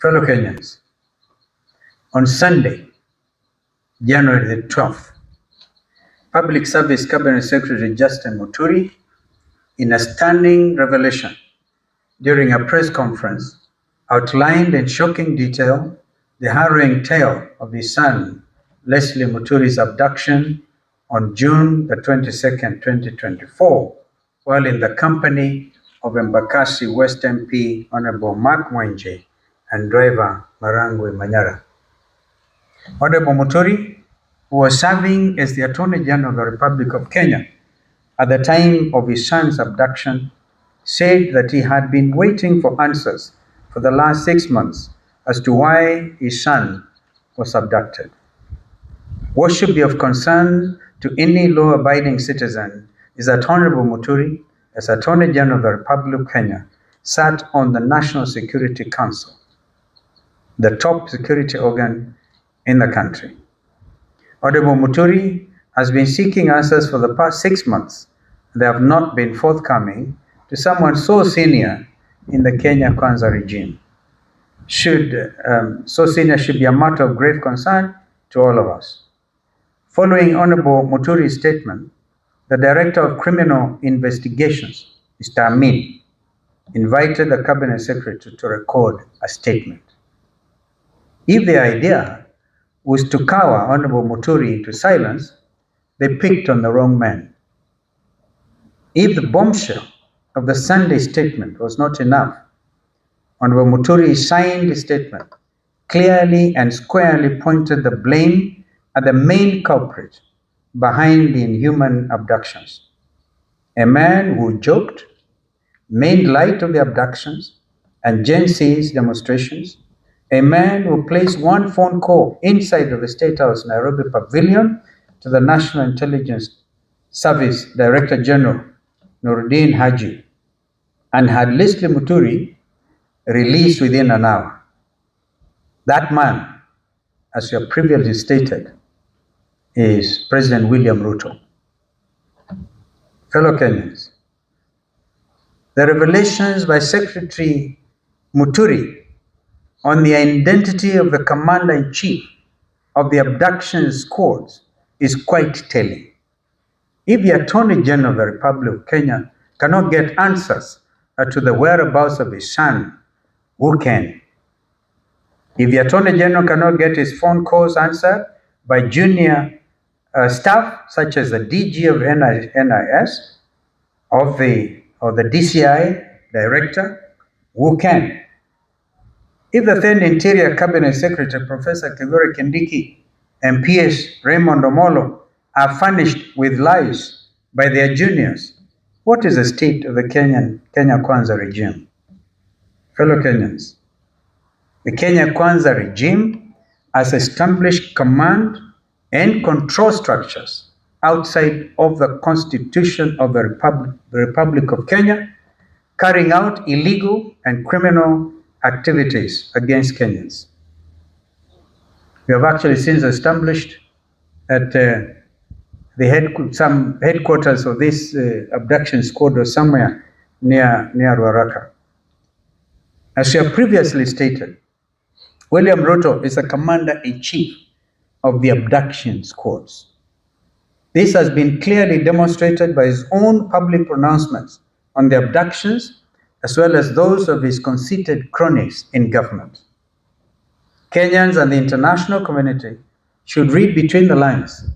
Fellow Kenyans, on Sunday, January the 12th, Public Service Cabinet Secretary Justin Muturi, in a stunning revelation during a press conference, outlined in shocking detail the harrowing tale of his son, Leslie Muturi's abduction on June the 22nd, 2024, while in the company of Embakasi West MP Honorable Mark Mwenje and driver Marangwe Manyara. Honorable Muturi, who was serving as the Attorney General of the Republic of Kenya at the time of his son's abduction, said that he had been waiting for answers for the last 6 months as to why his son was abducted. What should be of concern to any law-abiding citizen is that Honorable Muturi, as Attorney General of the Republic of Kenya, sat on the National Security Council, the top security organ in the country. Honorable Muturi has been seeking answers for the past 6 months. They have not been forthcoming to someone so senior in the Kenya Kwanza regime. So senior should be a matter of grave concern to all of us. Following Honorable Muturi's statement, the Director of Criminal Investigations, Mr. Amin, invited the Cabinet Secretary to record a statement. If the idea was to cower Honorable Muturi into silence, they picked on the wrong man. If the bombshell of the Sunday statement was not enough, Honorable Muturi signed the statement, clearly and squarely pointed the blame at the main culprit behind the inhuman abductions. A man who joked, made light of the abductions and Gen Z's demonstrations, a man who placed one phone call inside of the State House Nairobi Pavilion to the National Intelligence Service Director General, Nordin Haji, and had Leslie Muturi released within an hour. That man, as you have previously stated, is President William Ruto. Fellow Kenyans, the revelations by Secretary Muturi on the identity of the Commander-in-Chief of the abduction squads is quite telling. If the Attorney General of the Republic of Kenya cannot get answers to the whereabouts of his son, who can? If the Attorney General cannot get his phone calls answered by junior staff, such as the DG of NIS, or the DCI Director, who can? If the then Interior Cabinet Secretary, Professor Kithure Kindiki, and PS Raymond Omolo are furnished with lies by their juniors, what is the state of the Kenya Kwanza regime? Fellow Kenyans, the Kenya Kwanza regime has established command and control structures outside of the Constitution of the Republic of Kenya, carrying out illegal and criminal activities against Kenyans. We have actually since established at some headquarters of this abduction squad or somewhere near Ruaraka. As we have previously stated, William Ruto is the Commander-in-Chief of the abduction squads. This has been clearly demonstrated by his own public pronouncements on the abductions, as well as those of his conceited cronies in government. Kenyans and the international community should read between the lines.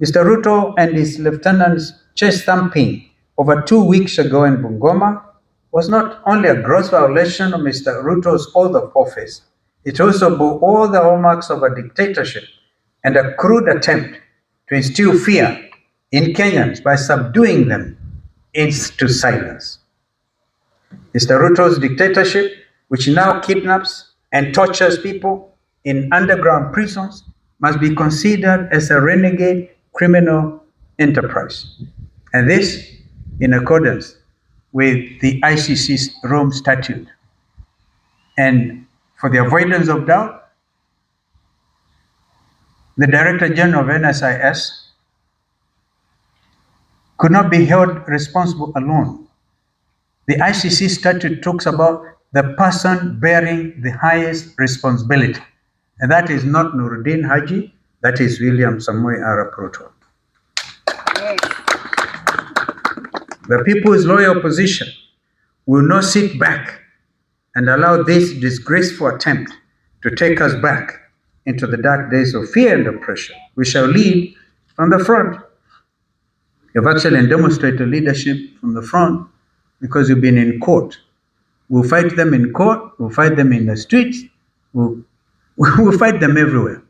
Mr. Ruto and his lieutenants' chest thumping over 2 weeks ago in Bungoma was not only a gross violation of Mr. Ruto's oath of office, it also bore all the hallmarks of a dictatorship and a crude attempt to instill fear in Kenyans by subduing them into silence. Mr. Ruto's dictatorship, which now kidnaps and tortures people in underground prisons, must be considered as a renegade criminal enterprise. And this in accordance with the ICC's Rome Statute. And for the avoidance of doubt, the Director General of NSIS could not be held responsible alone. The ICC statute talks about the person bearing the highest responsibility. And that is not Nordin Haji, that is William Samoei Arap Ruto. The People's Loyal Opposition will not sit back and allow this disgraceful attempt to take us back into the dark days of fear and oppression. We shall lead from the front. You've actually demonstrated leadership from the front because you've been in court. We'll fight them in court, we'll fight them in the streets, we'll fight them everywhere.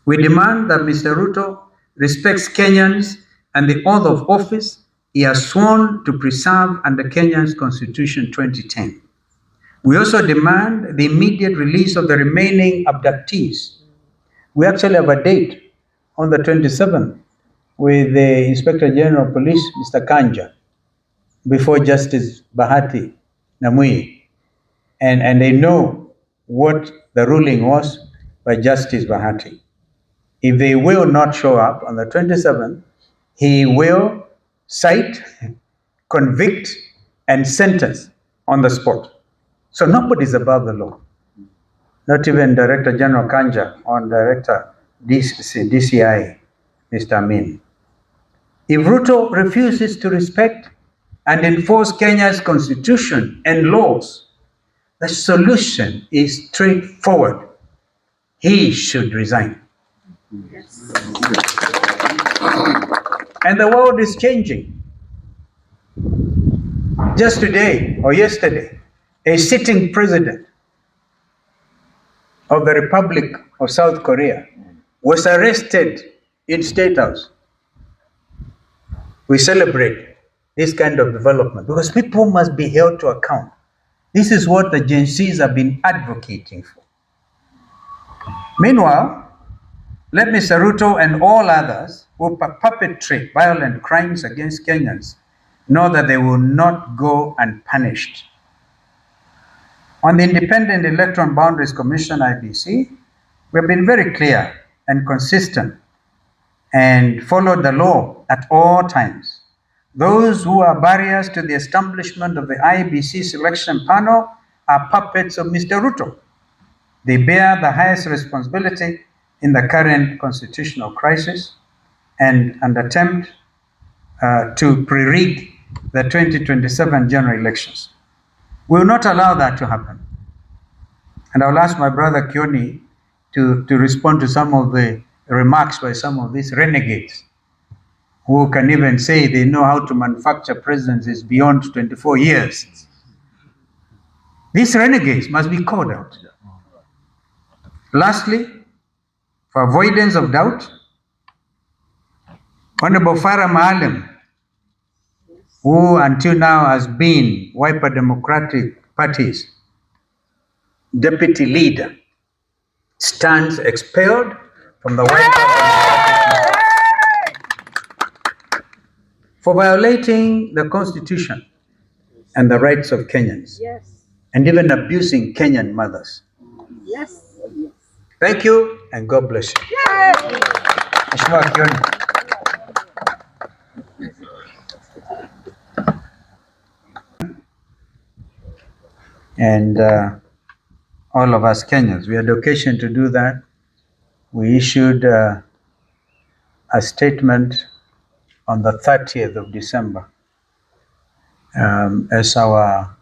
We demand that Mr. Ruto respects Kenyans and the oath of office he has sworn to preserve under Kenya's Constitution 2010. We also demand the immediate release of the remaining abductees. We actually have a date on the 27th with the Inspector General of Police, Mr. Kanja, before Justice Bahati Namui. And they know what the ruling was by Justice Bahati. If they will not show up on the 27th, he will cite, convict, and sentence on the spot. So nobody is above the law. Not even Director General Kanja or Director DCI, Mr. Amin. If Ruto refuses to respect and enforce Kenya's constitution and laws, the solution is straightforward. He should resign. Yes. And the world is changing. Just today or yesterday, a sitting president of the Republic of South Korea was arrested in State House. We celebrate this kind of development because people must be held to account. This is what the Gen Zs have been advocating for. Meanwhile, let Mr. Ruto and all others who perpetrate violent crimes against Kenyans know that they will not go unpunished. On the Independent Electoral Boundaries Commission, IBC, we have been very clear and consistent and followed the law at all times. Those who are barriers to the establishment of the IBC selection panel are puppets of Mr. Ruto. They bear the highest responsibility in the current constitutional crisis and an attempt to pre-rig the 2027 general elections. We will not allow that to happen. And I'll ask my brother Kioni to respond to some of the remarks by some of these renegades who can even say they know how to manufacture presidencies beyond 24 years. These renegades must be called out. Lastly, for avoidance of doubt, Honorable Farah Maalim, who until now has been Wiper Democratic Party's deputy leader, stands expelled from the White House for violating the Constitution and the rights of Kenyans, and even abusing Kenyan mothers. Thank you, and God bless you. Mheshimiwa Kioni. And all of us Kenyans, we had occasion to do that. We issued a statement on the 30th of December as our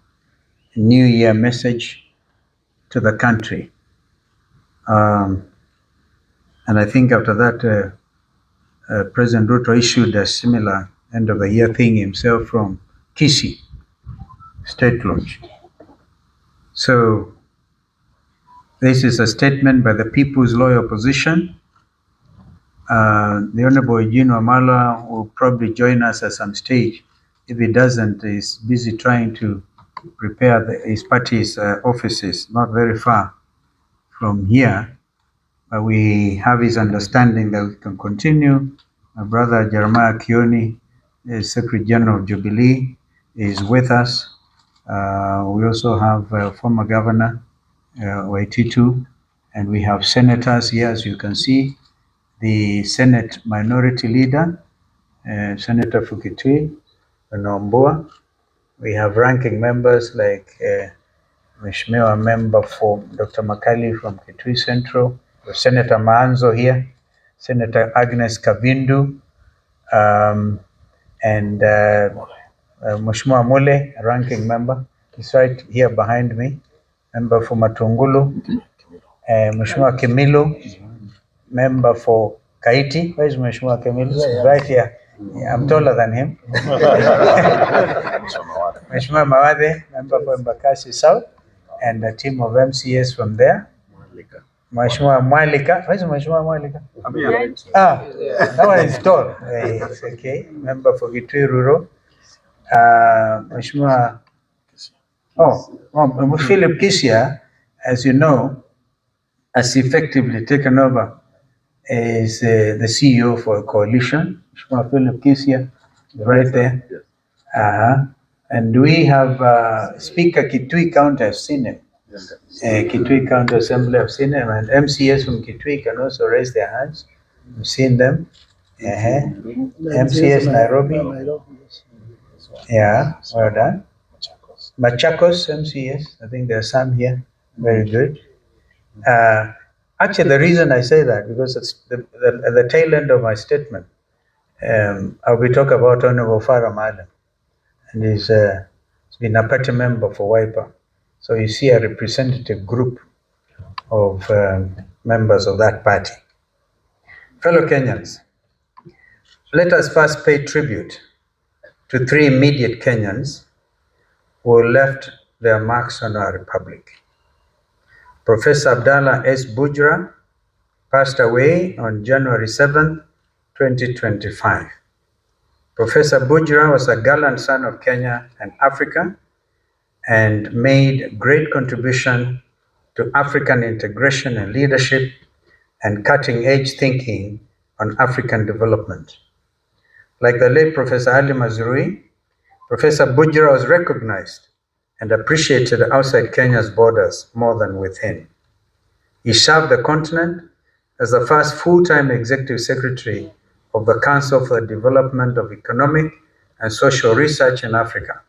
New Year message to the country. And I think after that, President Ruto issued a similar end of the year thing himself from Kisii State Lodge. So this is a statement by the People's Loyal Opposition. The Honorable Eugene Wamalwa will probably join us at some stage. If he doesn't, he's busy trying to prepare his party's offices, not very far from here. But we have his understanding that we can continue. My brother Jeremiah Kioni, the Secretary General of Jubilee, is with us. We also have former Governor Waititu, and we have senators here, as you can see. The Senate Minority Leader, Senator Fukitui Nomboa. We have ranking members like Mheshimiwa member for Dr. Makali from Kitui Central, Senator Maanzo here, Senator Agnes Kavindu, and Mheshimiwa Mule, a ranking member. He's right here behind me, member for Matungulu. Mheshimiwa Kimilu, member for Kaiti. Where is Mheshimiwa Kimilu? Right here. Yeah, I'm taller than him. Mheshimiwa Mawade, member for Embakasi South, and a team of MCS from there. Mheshimiwa Mwalika. Where is Mheshimiwa Mwalika? That one is tall. It's okay. Member for Kitui Rural. Mheshimiwa Philip Kisia, as you know, has effectively taken over as the CEO for a coalition. Mheshimiwa Philip Kisia, right there. And we have Speaker Kitui County, I've seen him. Kitui County Assembly, I've seen him. And MCS from Kitui can also raise their hands. I've seen them. MCS Nairobi. Yeah, well done. Machakos MCS, I think there are some here. Very good. Actually, the reason I say that, because it's the tail end of my statement. I'll be talking about Honorable Farah Madam, and he's been a party member for Wiper. So you see a representative group of members of that party. Fellow Kenyans, let us first pay tribute to three immediate Kenyans who left their marks on our republic. Professor Abdallah S. Bujra passed away on January 7, 2025. Professor Bujra was a gallant son of Kenya and Africa and made great contribution to African integration and leadership and cutting-edge thinking on African development. Like the late Professor Ali Mazrui, Professor Bujra was recognized and appreciated outside Kenya's borders more than within. He served the continent as the first full-time executive secretary of the Council for the Development of Economic and Social Research in Africa,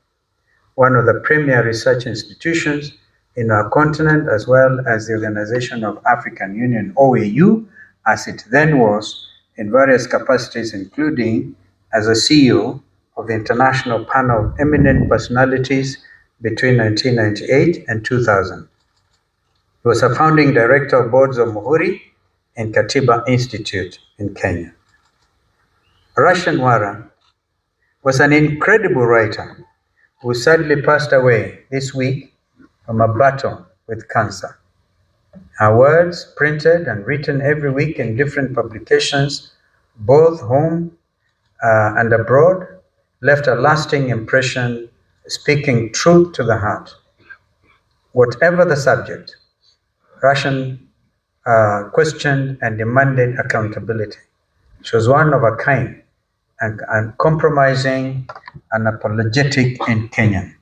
one of the premier research institutions in our continent, as well as the Organization of African Union, OAU, as it then was, in various capacities, including as a CEO of the International Panel of Eminent Personalities between 1998 and 2000. He was a founding director of boards of Muhuri and Katiba Institute in Kenya. Russian Wara was an incredible writer who sadly passed away this week from a battle with cancer. Her words, printed and written every week in different publications, both home and abroad, left a lasting impression, speaking truth to the heart. Whatever the subject, Russian questioned and demanded accountability. She was one of a kind, and uncompromising and apologetic in Kenya.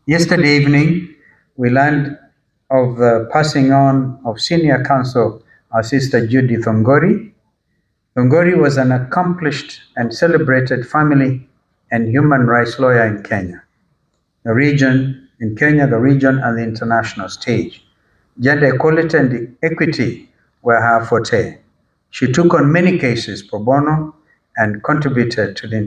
Yesterday evening, we learned of the passing on of senior counsel, our sister Judith Ongori. Ongori was an accomplished and celebrated family and human rights lawyer in Kenya, the region, and the international stage. Gender equality and equity were her forte. She took on many cases pro bono and contributed to the